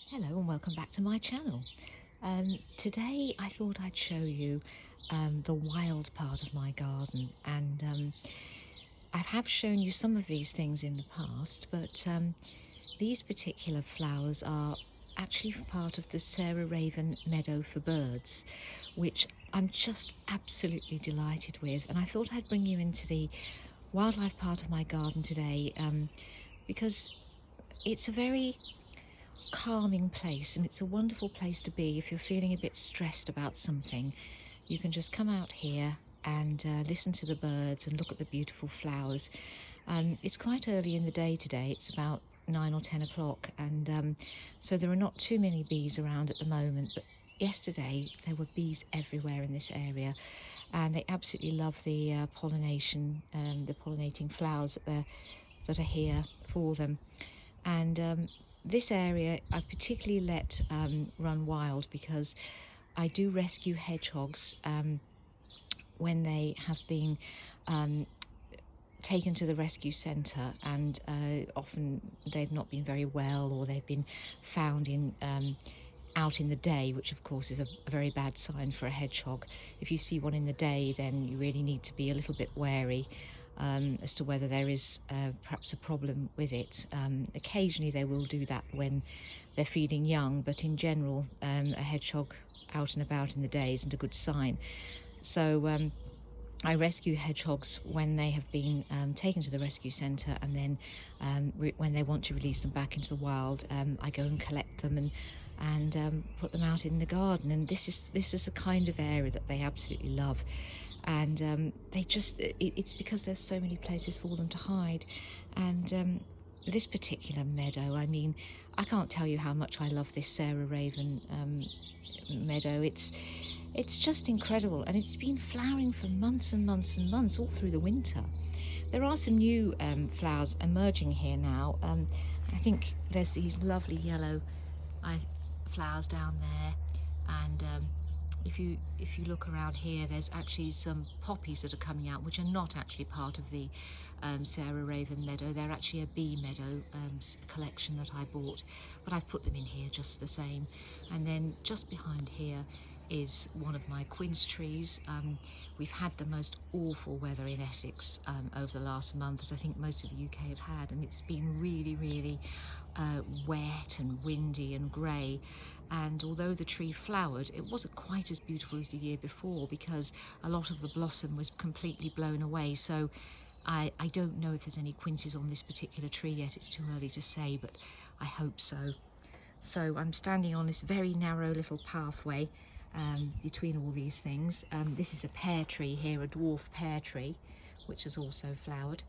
Hello and welcome back to my channel. Today I thought I'd show you the wild part of my garden, and I have shown you some of these things in the past, but these particular flowers are actually part of the Sarah Raven Meadow for birds, which I'm just absolutely delighted with, and I thought I'd bring you into the wildlife part of my garden today because it's a very calming place, and it's a wonderful place to be if you're feeling a bit stressed about something. You can just come out here and listen to the birds and look at the beautiful flowers. It's quite early in the day today, it's about 9 or 10 o'clock, and so there are not too many bees around at the moment, but yesterday there were bees everywhere in this area, and they absolutely love the pollination, the pollinating flowers that are here for them. And this area I particularly let run wild because I do rescue hedgehogs when they have been taken to the rescue centre, and often they've not been very well, or they've been found in out in the day, which of course is a very bad sign for a hedgehog. If you see one in the day, then you really need to be a little bit wary as to whether there is perhaps a problem with it. Occasionally they will do that when they're feeding young, but in general a hedgehog out and about in the day isn't a good sign. So I rescue hedgehogs when they have been taken to the rescue centre, and then when they want to release them back into the wild, I go and collect them and put them out in the garden. And this is the kind of area that they absolutely love, and it's because there's so many places for them to hide. And this particular meadow, I mean, I can't tell you how much I love this Sarah Raven meadow. It's just incredible, and it's been flowering for months and months and months, all through the winter. There are some new flowers emerging here now. I think there's these lovely yellow flowers down there, and if you look around here, there's actually some poppies that are coming out, which are not actually part of the Sarah Raven meadow. They're actually a bee meadow collection that I bought, but I've put them in here just the same. And then just behind here is one of my quince trees. We've had the most awful weather in Essex over the last month, as I think most of the UK have had, and it's been really wet and windy and grey. And although the tree flowered, it wasn't quite as beautiful as the year before because a lot of the blossom was completely blown away. So I don't know if there's any quinces on this particular tree yet. It's too early to say, but I hope so. So I'm standing on this very narrow little pathway between all these things. This is a pear tree here, a dwarf pear tree, which has also flowered,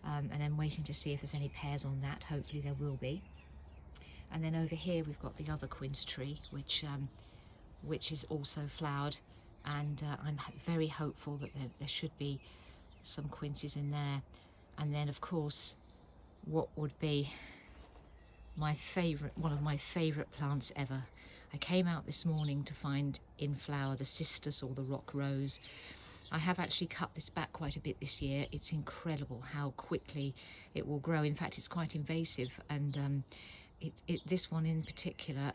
and I'm waiting to see if there's any pears on that. Hopefully there will be. And then over here we've got the other quince tree, which is also flowered, and I'm very hopeful that there should be some quinces in there. And then of course what would be one of my favourite plants ever. I came out this morning to find in flower the Cistus, or the rock rose. I have actually cut this back quite a bit this year. It's incredible how quickly it will grow. In fact, it's quite invasive, and this one in particular,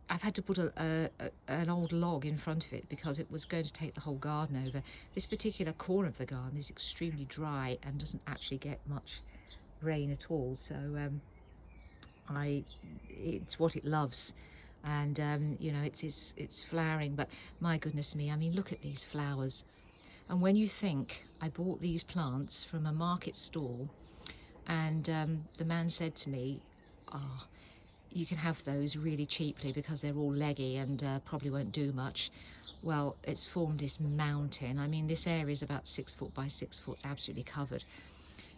I've had to put an old log in front of it because it was going to take the whole garden over. This particular corner of the garden is extremely dry and doesn't actually get much rain at all, so it's what it loves. And you know, it's flowering, but my goodness me, I mean, look at these flowers. And when you think I bought these plants from a market stall, and the man said to me, oh, you can have those really cheaply because they're all leggy and probably won't do much. Well, it's formed this mountain. I mean, this area is about 6 foot by 6 foot, absolutely covered.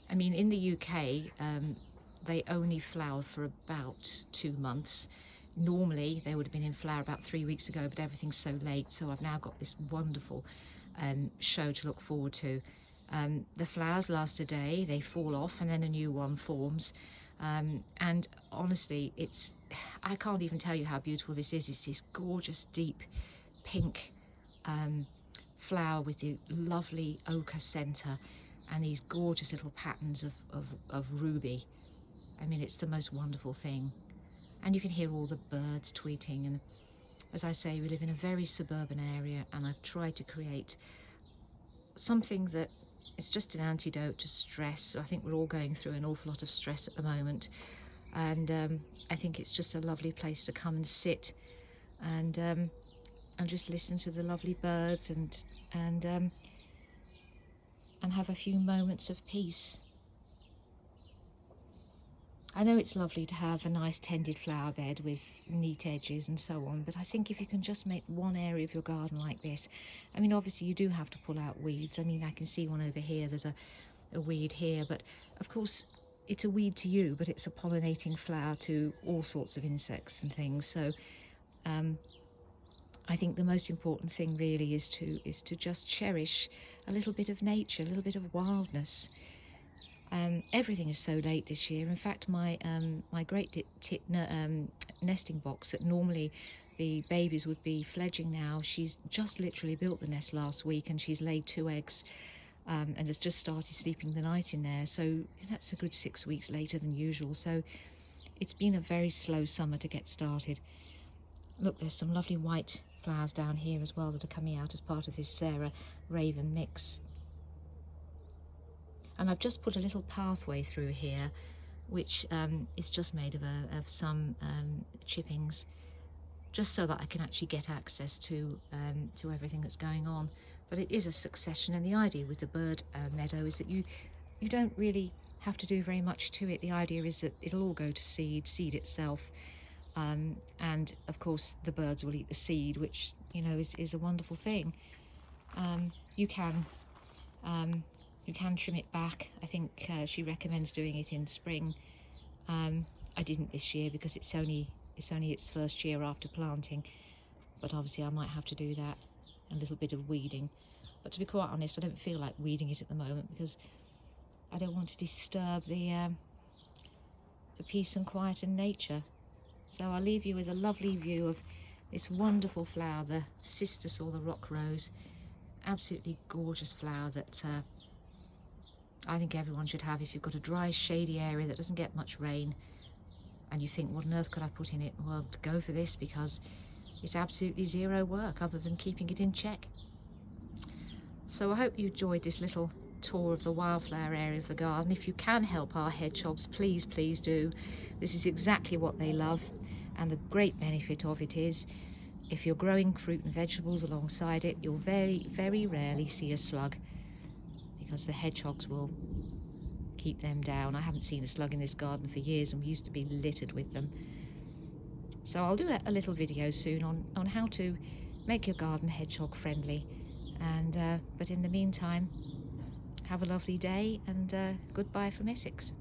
I mean, in the UK, they only flower for about 2 months. Normally they would have been in flower about 3 weeks ago, but everything's so late, so I've now got this wonderful show to look forward to. The flowers last a day, they fall off, and then a new one forms. And honestly, I can't even tell you how beautiful this is. It's this gorgeous deep pink flower with the lovely ochre centre and these gorgeous little patterns of ruby. I mean, it's the most wonderful thing. And you can hear all the birds tweeting, and as I say, we live in a very suburban area, and I've tried to create something that is just an antidote to stress. I think we're all going through an awful lot of stress at the moment, and I think it's just a lovely place to come and sit and just listen to the lovely birds and have a few moments of peace. I know it's lovely to have a nice tended flower bed with neat edges and so on, but I think if you can just make one area of your garden like this, I mean, obviously you do have to pull out weeds. I mean, I can see one over here, there's a weed here, but of course it's a weed to you, but it's a pollinating flower to all sorts of insects and things. So I think the most important thing really is to just cherish a little bit of nature, a little bit of wildness. Everything is so late this year. In fact, my great nesting box that normally the babies would be fledging now, she's just literally built the nest last week, and she's laid 2 eggs and has just started sleeping the night in there. So that's a good 6 weeks later than usual. So it's been a very slow summer to get started. Look, there's some lovely white flowers down here as well that are coming out as part of this Sarah Raven mix. And I've just put a little pathway through here, which is just made of some chippings, just so that I can actually get access to everything that's going on. But it is a succession, and the idea with the bird meadow is that you don't really have to do very much to it. The idea is that it'll all go to seed itself, and of course the birds will eat the seed, which, you know, is a wonderful thing. You can trim it back. I think she recommends doing it in spring. I didn't this year because it's only its first year after planting, but obviously I might have to do that, a little bit of weeding. But to be quite honest, I don't feel like weeding it at the moment because I don't want to disturb the peace and quiet and nature. So I'll leave you with a lovely view of this wonderful flower, the Cistus or the rock rose. Absolutely gorgeous flower that I think everyone should have. If you've got a dry, shady area that doesn't get much rain and you think, what on earth could I put in it? Well, go for this, because it's absolutely zero work other than keeping it in check. So I hope you enjoyed this little tour of the wildflower area of the garden. If you can help our hedgehogs, please do. This is exactly what they love, and the great benefit of it is if you're growing fruit and vegetables alongside it, you'll very rarely see a slug, because the hedgehogs will keep them down. I haven't seen a slug in this garden for years, and we used to be littered with them. So I'll do a little video soon on how to make your garden hedgehog friendly. And but in the meantime, have a lovely day, and goodbye from Essex.